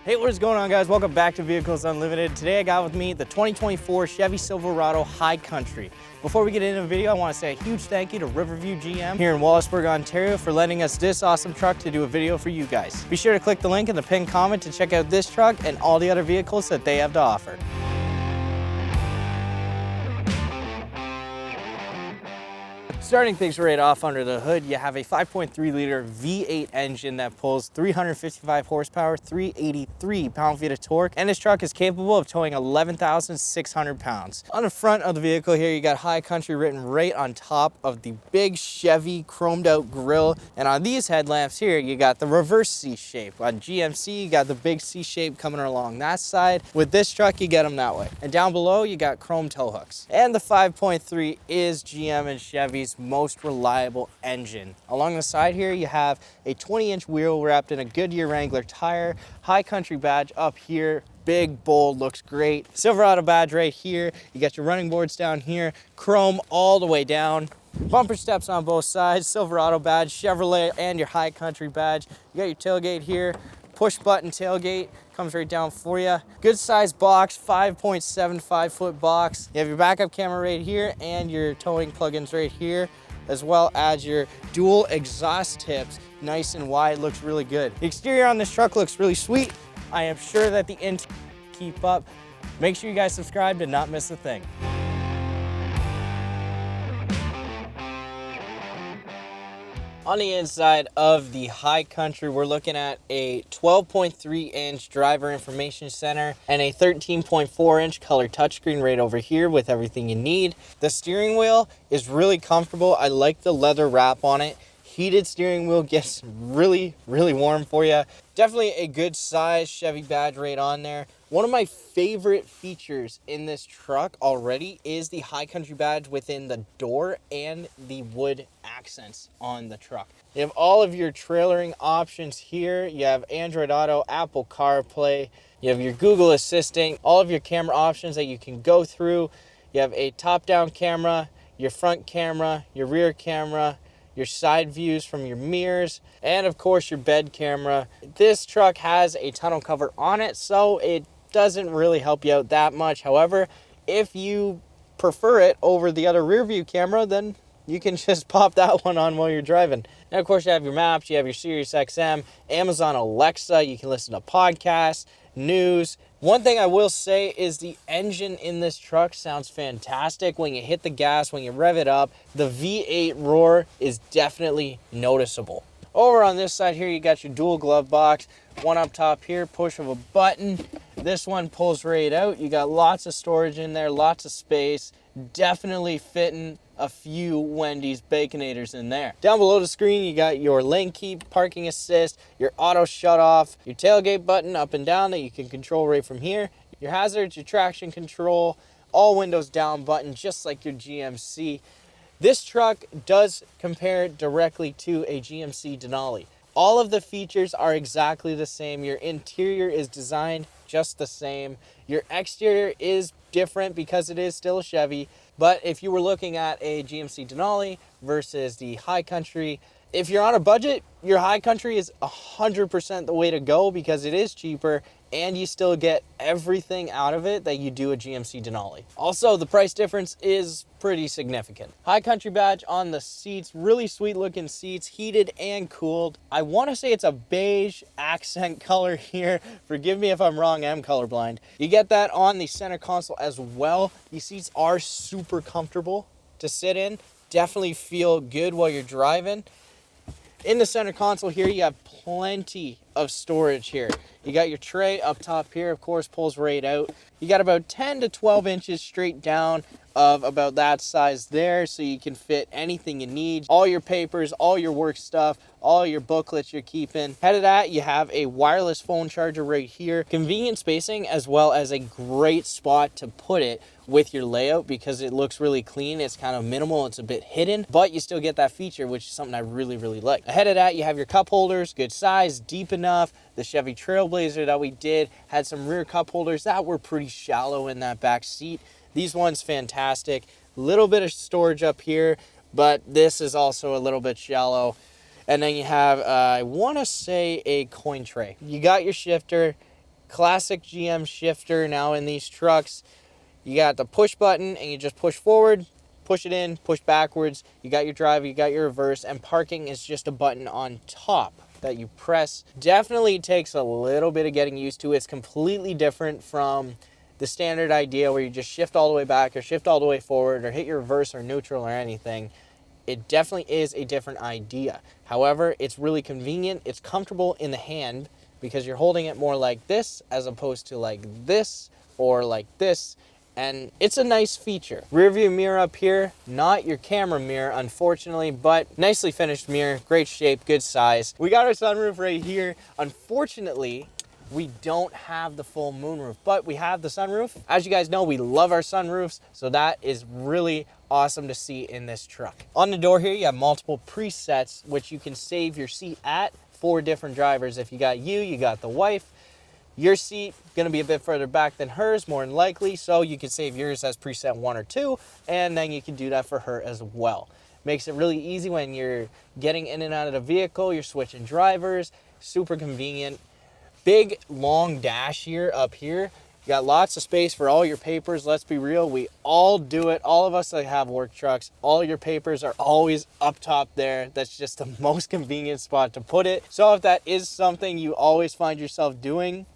Hey, what is going on, guys? Welcome back to Vehicles Unlimited. Today I got with me the 2024 Chevy Silverado High Country. Before we get into the video, I want to say a huge thank you to Riverview GM here in Wallaceburg, Ontario for lending us this awesome truck to do a video for you guys. Be sure to click the link in the pinned comment to check out this truck and all the other vehicles that they have to offer. Starting things right off under the hood, you have a 5.3 liter V8 engine that pulls 355 horsepower, 383 pound-feet of torque, and this truck is capable of towing 11,600 pounds. On the front of the vehicle here, you got High Country written right on top of the big Chevy chromed out grille, and on these headlamps here, you got the reverse C shape. On GMC, you got the big C shape coming along that side. With this truck, you get them that way. And down below, you got chrome tow hooks. And the 5.3 is GM and Chevy's most reliable engine. Along the side here, you have a 20-inch wheel wrapped in a Goodyear Wrangler tire, High Country badge up here, big, bold, looks great. Silverado badge right here. You got your running boards down here, chrome all the way down. Bumper steps on both sides, Silverado badge, Chevrolet, and your High Country badge. You got your tailgate here, push button tailgate, comes right down for you. Good size box, 5.75 foot box. You have your backup camera right here and your towing plugins right here, as well as your dual exhaust tips, nice and wide, looks really good. The exterior on this truck looks really sweet. I am sure that the interior will keep up. Make sure you guys subscribe to not miss a thing. On the inside of the High Country, we're looking at a 12.3-inch driver information center and a 13.4-inch color touchscreen right over here with everything you need. The steering wheel is really comfortable. I like the leather wrap on it. Heated steering wheel gets really, really warm for you. Definitely a good size Chevy badge right on there. One of my favorite features in this truck already is the High Country badge within the door and the wood accents on the truck. You have all of your trailering options here. You have Android Auto, Apple CarPlay. You have your Google Assistant, all of your camera options that you can go through. You have a top-down camera, your front camera, your rear camera, your side views from your mirrors, and of course your bed camera. This truck has a tonneau cover on it, so it doesn't really help you out that much. However, if you prefer it over the other rear view camera, then you can just pop that one on while you're driving. And of course you have your maps, you have your Sirius XM, Amazon Alexa, you can listen to podcasts, news. One thing I will say is the engine in this truck sounds fantastic. When you hit the gas, when you rev it up, the V8 roar is definitely noticeable. Over on this side here, you got your dual glove box. One up top here, push of a button. This one pulls right out. You got lots of storage in there, lots of space. Definitely fitting a few Wendy's Baconators in there. Down below the screen, you got your lane keep, parking assist, your auto shut off, your tailgate button up and down that you can control right from here, your hazards, your traction control, all windows down button, just like your GMC. This truck does compare directly to a GMC Denali. All of the features are exactly the same. Your interior is designed just the same. Your exterior is different because it is still a Chevy. But if you were looking at a GMC Denali versus the High Country, if you're on a budget, your High Country is 100% the way to go because it is cheaper and you still get everything out of it that you do a GMC Denali. Also, the price difference is pretty significant. High Country badge on the seats, really sweet looking seats, heated and cooled. I want to say it's a beige accent color here. Forgive me if I'm wrong, I'm colorblind. You get that on the center console as well. These seats are super comfortable to sit in. Definitely feel good while you're driving. In the center console here, you have plenty of storage here. You got your tray up top here, of course, pulls right out. You got about 10 to 12 inches straight down of about that size there, so you can fit anything you need. All your papers, all your work stuff, all your booklets you're keeping. Head of that, you have a wireless phone charger right here. Convenient spacing as well as a great spot to put it with your layout because it looks really clean. It's kind of minimal, it's a bit hidden, but you still get that feature, which is something I really, really like. Ahead of that, you have your cup holders, good size, deep enough. The Chevy Trailblazer that we did had some rear cup holders that were pretty shallow in that back seat. These ones fantastic. Little bit of storage up here, but this is also a little bit shallow. And then you have, I want to say, a coin tray. You got your shifter, Classic GM shifter now in these trucks. You got the push button and you just push forward, push it in, push backwards. You got your drive, you got your reverse, and parking is just a button on top that you press. Definitely takes a little bit of getting used to. It's completely different from the standard idea where you just shift all the way back or shift all the way forward or hit your reverse or neutral or anything. It definitely is a different idea. However, it's really convenient. It's comfortable in the hand because you're holding it more like this as opposed to like this or like this. And it's a nice feature. Rear view mirror up here, not your camera mirror, unfortunately, but nicely finished mirror, great shape, good size. We got our sunroof right here. Unfortunately, we don't have the full moonroof, but we have the sunroof. As you guys know, we love our sunroofs, so that is really awesome to see in this truck. On the door here, you have multiple presets, which you can save your seat at for different drivers. If you got you got the wife, your seat gonna be a bit further back than hers, more than likely, so you can save yours as preset 1 or 2, and then you can do that for her as well. Makes it really easy when you're getting in and out of the vehicle, you're switching drivers, super convenient. Big long dash here up here. You got lots of space for all your papers. Let's be real, we all do it. All of us that have work trucks, all your papers are always up top there. That's just the most convenient spot to put it. So if that is something you always find yourself doing,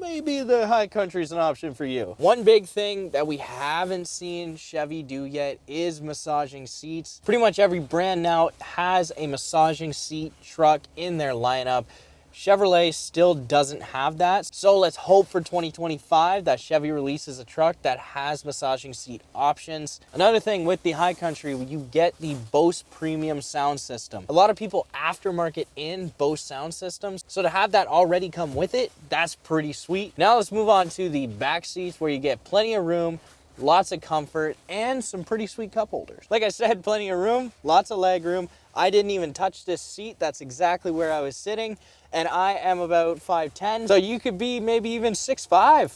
maybe the High Country is an option for you. One big thing that we haven't seen Chevy do yet is massaging seats. Pretty much every brand now has a massaging seat truck in their lineup. Chevrolet still doesn't have that. So let's hope for 2025 that Chevy releases a truck that has massaging seat options. Another thing with the High Country, you get the Bose premium sound system. A lot of people aftermarket in Bose sound systems. So to have that already come with it, that's pretty sweet. Now let's move on to the back seats where you get plenty of room, lots of comfort, and some pretty sweet cup holders. Like I said, plenty of room, lots of leg room. I didn't even touch this seat. That's exactly where I was sitting. And I am about 5'10", so you could be maybe even 6'5".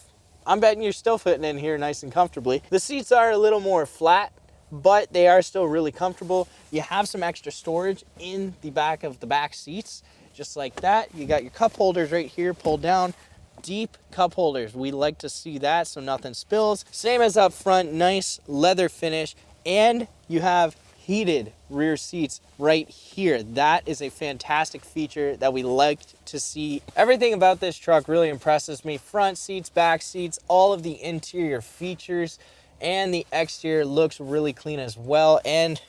I'm betting you're still fitting in here nice and comfortably. The seats are a little more flat, but they are still really comfortable. You have some extra storage in the back of the back seats, just like that. You got your cup holders right here pulled down. Deep cup holders. We like to see that so nothing spills. Same as up front, nice leather finish, and you have heated rear seats right here. That is a fantastic feature that we like to see. Everything about this truck really impresses me. Front seats, back seats, all of the interior features, and the exterior looks really clean as well. And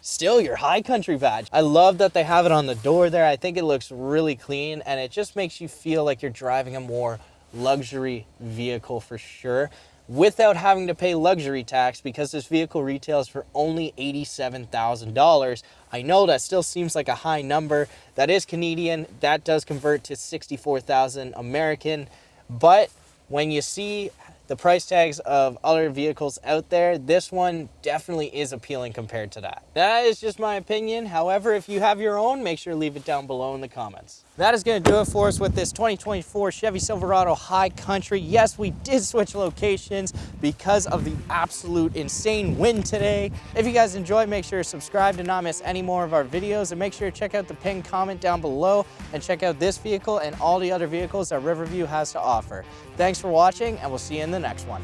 still your High Country badge. I love that they have it on the door there. I think it looks really clean, and it just makes you feel like you're driving a more luxury vehicle for sure, without having to pay luxury tax, because this vehicle retails for only $87,000. I know that still seems like a high number. That is Canadian. That does convert to 64,000 American. But when you see the price tags of other vehicles out there, this one definitely is appealing compared to that. That is just my opinion. However, if you have your own, make sure to leave it down below in the comments. That is going to do it for us with this 2024 Chevy Silverado High Country. Yes, we did switch locations because of the absolute insane wind today. If you guys enjoyed, make sure to subscribe to not miss any more of our videos, and make sure to check out the pinned comment down below and check out this vehicle and all the other vehicles that Riverview has to offer. Thanks for watching, and we'll see you in the next one.